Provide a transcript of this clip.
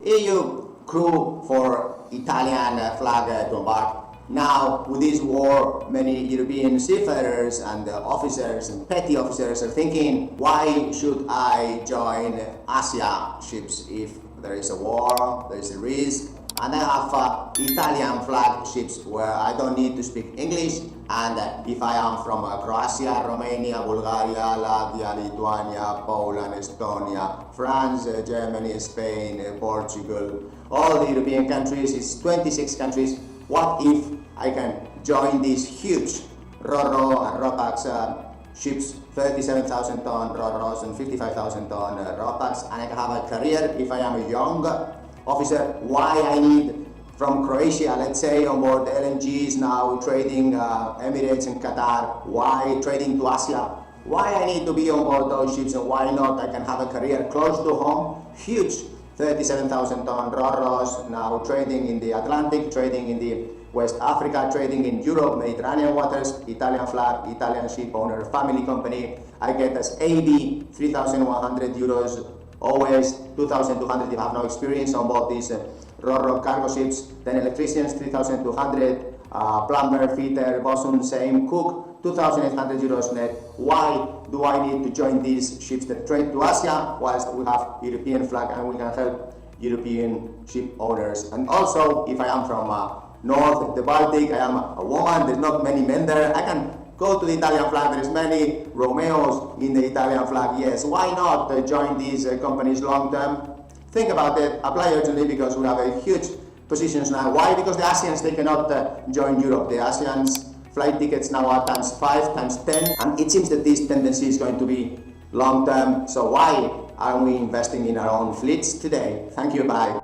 EU crew for Italian flag to embark. Now, with this war, many European seafarers and officers and petty officers are thinking, why should I join Asia ships if there is a war, there is a risk? And I have Italian flag ships where I don't need to speak English, and if I am from Croatia, Romania, Bulgaria, Latvia, Lithuania, Poland, Estonia, France, Germany, Spain, Portugal, all the European countries, it's 26 countries. What if I can join these huge Ro-Ro and Ro-Pax ships, 37,000 ton Ro-Ros and 55,000 ton Ro-Pax, and I can have a career if I am a young officer? Why I need from Croatia, let's say, on board LNGs now trading Emirates and Qatar, why trading to Asia? Why I need to be on board those ships, and why not I can have a career close to home? Huge 37,000 ton Ro-Ros now trading in the Atlantic, trading in the West Africa, trading in Europe, Mediterranean waters, Italian flag, Italian ship owner, family company. I get as AB 3,100 euros, always 2,200 if I have no experience on board these Ro-Ro cargo ships. Then electricians 3,200, plumber, fitter, bosun, same, cook 2,800 euros net. Why do I need to join these ships that trade to Asia whilst we have European flag and we can help European ship owners? And also, if I am from north, the Baltic, I am a woman, there's not many men there, I can go to the Italian flag, there's many Romeos in the Italian flag, yes. Why not join these companies long term? Think about it, apply urgently, because we have a huge positions now. Why? Because the ASEANs, they cannot join Europe. The ASEANs flight tickets now are times 5, times 10, and it seems that this tendency is going to be long term. So why aren't we investing in our own fleets today? Thank you, bye.